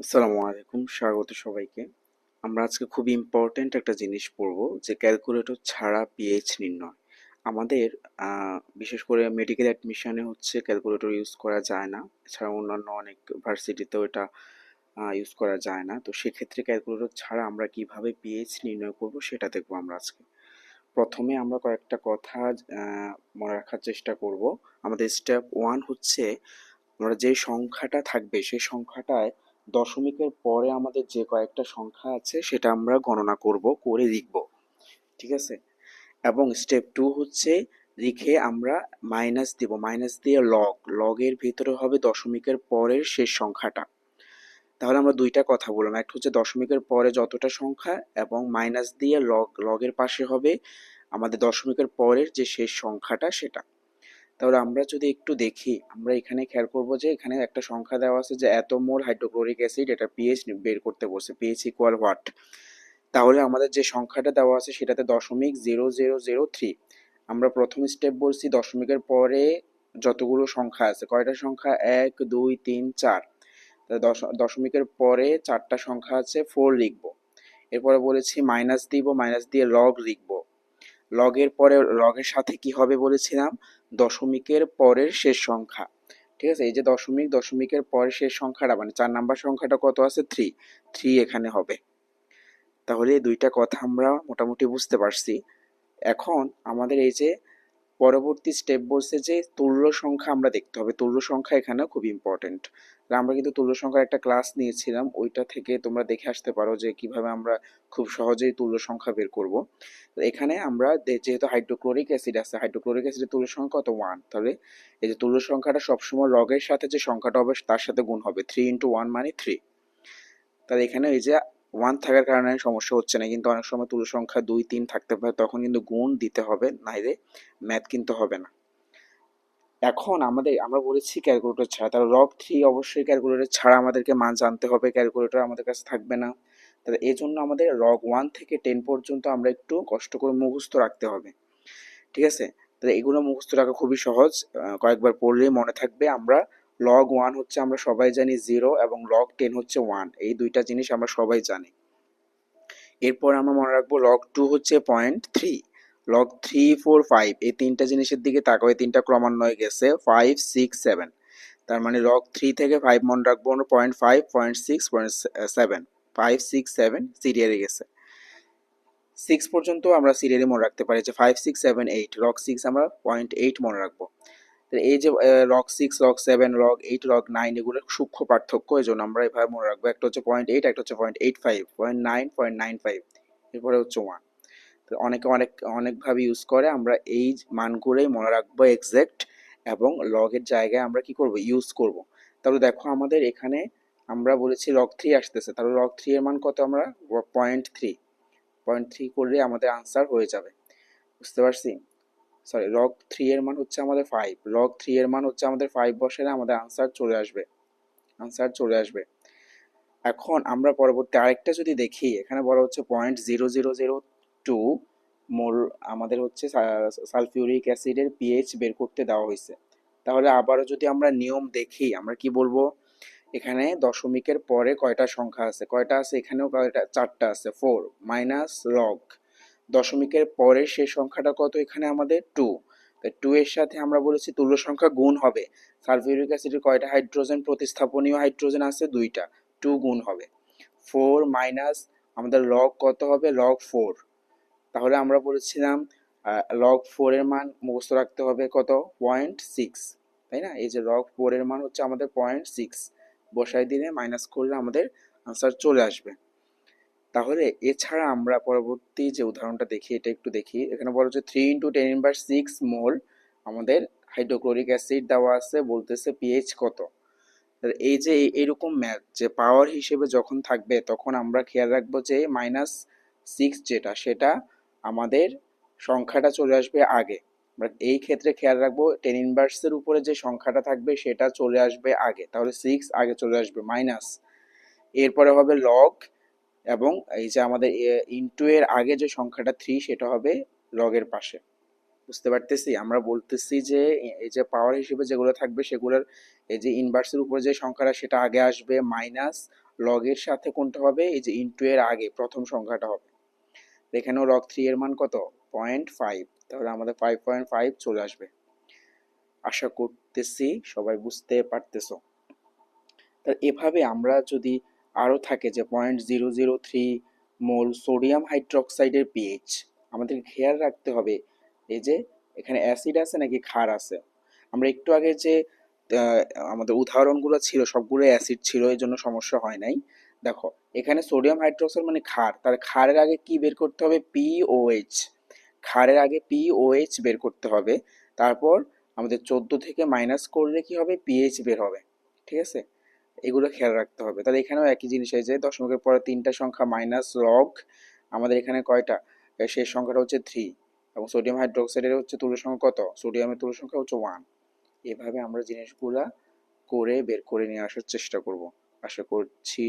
আসসালামু আলাইকুম, স্বাগত সবাইকে। আমরা আজকে খুব ইম্পর্ট্যান্ট একটা জিনিস পড়বো যে ক্যালকুলেটর ছাড়া পিএইচ নির্ণয়। আমাদের বিশেষ করে মেডিকেল অ্যাডমিশনে হচ্ছে ক্যালকুলেটর ইউজ করা যায় না। এছাড়া অন্যান্য অনেক ভার্সিটিতেও এটা ইউজ করা যায় না। তো সেক্ষেত্রে ক্যালকুলেটর ছাড়া আমরা কিভাবে পিএইচ নির্ণয় করব সেটা দেখবো আমরা আজকে। প্রথমে আমরা কয়েকটা কথা মনে রাখার চেষ্টা করব। আমাদের স্টেপ 1 হচ্ছে আমরা যে সংখ্যাটা থাকবে সেই সংখ্যাটায় দশমিকের পরে আমাদের যে কয়েকটা সংখ্যা আছে সেটা আমরা গণনা করব, করে লিখব। ঠিক আছে? এবং স্টেপ 2 হচ্ছে লিখে আমরা মাইনাস দিব, মাইনাস দিয়ে লগের ভিতরে হবে দশমিকের পরের শেষ সংখ্যাটা। তাহলে আমরা দুইটা কথা বললাম, একটা হচ্ছে দশমিকের পরে যতটা সংখ্যা এবং মাইনাস দিয়ে লগের পাশে হবে আমাদের দশমিকের পরের যে শেষ সংখ্যাটা সেটা। তাহলে আমরা যদি একটু দেখি, আমরা এখানে খেয়াল করব যে এখানে একটা সংখ্যা দেওয়া আছে যে এত মোল হাইড্রোক্লোরিক অ্যাসিড, এটা পিএইচ বের করতে বলছে, পিএইচ ইকুয়াল হোয়াট। তাহলে আমাদের যে সংখ্যাটা দেওয়া আছে সেটাতে 0.0003। আমরা প্রথম স্টেপ বলছি দশমিকের পরে যতগুলো সংখ্যা আছে, কয়টা সংখ্যা, 1 2 3 4। দশমিকের পরে চারটা সংখ্যা আছে, 4 লিখবো। এরপরে বলেছি মাইনাস দিব, মাইনাস দিয়ে লগ লিখবো। লগের পরে লগের সাথে কি হবে বলেছিলাম, দশমিকের পরের শেষ সংখ্যা। ঠিক আছে, এই যে দশমিকের পরের শেষ সংখ্যাটা মানে 4 নাম্বার সংখ্যাটা কত আছে, 3 এখানে হবে। তাহলে এই দুইটা কথা আমরা মোটামুটি বুঝতে পারছি। এখন আমাদের এই যে পরবর্তী স্টেপ বলছে যে তুল্য সংখ্যা আমরা দেখতে হবে, তুল্য সংখ্যা এখানে খুব ইম্পর্টেন্ট। আমরা কিন্তু তুল্য সংখ্যার একটা ক্লাস নিয়েছিলাম, ওইটা থেকে তোমরা দেখে আসতে পারো যে কিভাবে আমরা খুব সহজেই তুল্য সংখ্যা বের করব। তো এখানে আমরা যেহেতু হাইড্রোক্লোরিক অ্যাসিড আছে, হাইড্রোক্লোরিক অ্যাসিডের তুল্য সংখ্যা কত, 1। তাহলে এই যে তুল্য সংখ্যাটা সবসময় লগের সাথে যে সংখ্যাটা হবে তার সাথে গুণ হবে, 3 × 1 মানে 3। তাহলে এখানে এই যে 1 থাকার কারণে সমস্যা হচ্ছে না, কিন্তু অনেক সময় তুল্য সংখ্যা 2 3 থাকতে পারে, তখন কিন্তু গুণ দিতে হবে, নাইলে ম্যাথ কিন্তু হবে না। এখন আমরা বলেছি ক্যালকুলেটর ছাড়া, তাহলে log 3 অবশ্যই ক্যালকুলেটর ছাড়া আমাদেরকে মান জানতে হবে, ক্যালকুলেটর আমাদের কাছে থাকবে না। তাহলে এই জন্য আমাদের log 1 থেকে 10 পর্যন্ত আমরা একটু কষ্ট করে মুখস্থ রাখতে হবে। ঠিক আছে? তাহলে এগুলো মুখস্থ রাখা খুবই সহজ, কয়েকবার পড়লেই মনে থাকবে। আমরা log 1 হচ্ছে আমরা সবাই জানি 0 এবং log 10 হচ্ছে 1, এই দুইটা জিনিস আমরা সবাই জানি। এরপর আমরা মনে রাখবো log 2 হচ্ছে 0.3, log 3 4 5 এই তিনটা জিনিসের দিকে তাকাও, এই তিনটা ক্রমান্বয়ে গেছে 5 6 7। তার মানে log 3 থেকে 5 মনে রাখবো আমরা 0.5 0.6 0.7, 5 6 7 সিরিয়ালে গেছে। 6 পর্যন্ত আমরা সিরিয়ালি মনে রাখতে পারি যে 5 6 7 8, log 6 আমরা 0.8 মনে রাখবো। এই যে log 6 log 7 log 8 log 9 এগুলোর সূক্ষ্ম পার্থক্য, এই জন্য আমরা এভাবে মনে রাখবো, একটা হচ্ছে 0.8, একটা হচ্ছে 0.85, 0.9 0.95, এরপরে হচ্ছে 1। তো অনেকে অনেকভাবে ইউজ করে, আমরা এই মানগুলোই মনে রাখবো এক্সাক্ট, এবং লগের জায়গায় আমরা কি করব, ইউজ করব। তাহলে দেখো আমাদের এখানে আমরা বলেছি log 3 আসতেছে, তাহলে log 3 এর মান কত, আমরা 0.3, 0.3 করলে আমাদের আনসার হয়ে যাবে। বুঝতে পারছি? সরি, log 3 এর মান হচ্ছে আমাদের 5, log 3 এর মান হচ্ছে আমাদের 5 বসালে আমাদের আনসার চলে আসবে, আনসার চলে আসবে। এখন আমরা পরবর্তী আরেকটা যদি দেখি, এখানে বলা হচ্ছে 0.0002 মোল আমাদের হচ্ছে সালফিউরিক অ্যাসিডের পিএইচ বের করতে দেওয়া হয়েছে। তাহলে আবারও যদি আমরা নিয়ম দেখি, আমরা কি বলবো, এখানে দশমিকের পরে কয়টা সংখ্যা আছে, কয়টা আছে, এখানেও কয়টা, চারটা আছে, 4 মাইনাস লগ দশমিকের পরের সেই সংখ্যাটা কত, এখানে আমাদের 2। তাই 2 এর সাথে আমরা বলেছি তুল্য সংখ্যা গুণ হবে। সালফিউরিক অ্যাসিডের কয়টা হাইড্রোজেন, প্রতিস্থাপনীয় হাইড্রোজেন আছে 2টা, 2 গুণ হবে। 4 মাইনাস আমাদের লগ কত হবে, log 4। তাহলে আমরা বলেছিলাম log 4 এর মান মুখস্থ রাখতে হবে কত, 0.6, তাই না? এই যে log 4 এর মান হচ্ছে আমাদের 0.6, বসাই দিলে মাইনাস করলে আমাদের আনসার চলে আসবে। তাহলে এছাড়া আমরা পরবর্তী যে উদাহরণটা দেখি, এটা একটু দেখি। এখানে বলা হচ্ছে 3 × 10⁻6 মোল আমাদের হাইড্রোক্লোরিক অ্যাসিড দেওয়া আছে, বলতেছে পিএইচ কত। এই যে এরকম ম্যাথ যে পাওয়ার হিসেবে যখন থাকবে, তখন আমরা খেয়াল রাখবো যে -6 যেটা, সেটা আমাদের সংখ্যাটা চলে আসবে আগে। বাট এই ক্ষেত্রে খেয়াল রাখবো 10 ইনভার্সের উপরে যে সংখ্যাটা থাকবে সেটা চলে আসবে আগে, তাহলে 6 আগে চলে আসবে, মাইনাস, এরপরে হবে লগ, এবং এই যে আমাদের ইনটু এর আগে যে সংখ্যাটা 3 সেটা হবে লগের পাশে। বুঝতে পারতেছি? আমরা বলতেছি যে এই যে পাওয়ার হিসেবে যেগুলো থাকবে সেগুলোর এই যে ইনভার্সের উপরে যে সংখ্যাটা সেটা আগে আসবে, মাইনাস লগের সাথে কোনটা হবে, এই যে ইনটু এর আগে প্রথম সংখ্যাটা হবে। এখানেও লগ 3 এর মান কত, 0.5, তাহলে আমাদের 5.5 চলে আসবে। আশা করতেছি সবাই বুঝতে পারতেছো। তা এভাবে আমরা যদি আরও থাকে যে 0.003 মোল সোডিয়াম হাইড্রোক্সাইডের পিএইচ, আমাদের খেয়াল রাখতে হবে এই যে এখানে অ্যাসিড আছে নাকি ক্ষার আছে। আমরা একটু আগে যে আহ, আমাদের উদাহরণগুলো ছিল সবগুলো অ্যাসিড ছিল, এই জন্য সমস্যা হয় নাই। দেখো এখানে সোডিয়াম হাইড্রোক্সাইড মানে ক্ষার, তার ক্ষারের আগে কি বের করতে হবে, পিওএইচ। ক্ষারের আগে পিওএইচ বের করতে হবে, তারপর আমাদের 14 থেকে মাইনাস করলে কি হবে, পিএইচ বের হবে। ঠিক আছে, এগুলো খেয়াল রাখতে হবে। তাহলে এখানেও একই জিনিস, এই যে দশমিকের পরে তিনটা সংখ্যা মাইনাস লগ, আমাদের এখানে কয়টা, শেষ সংখ্যাটা হচ্ছে 3, এবং সোডিয়াম হাইড্রোক্সাইডের হচ্ছে তুল্য সংখ্যা কত, সোডিয়ামের তুল্য সংখ্যা হচ্ছে 1। এভাবে আমরা জিনিসগুলা করে বের করে নিয়ে আসার চেষ্টা করব। আশা করছি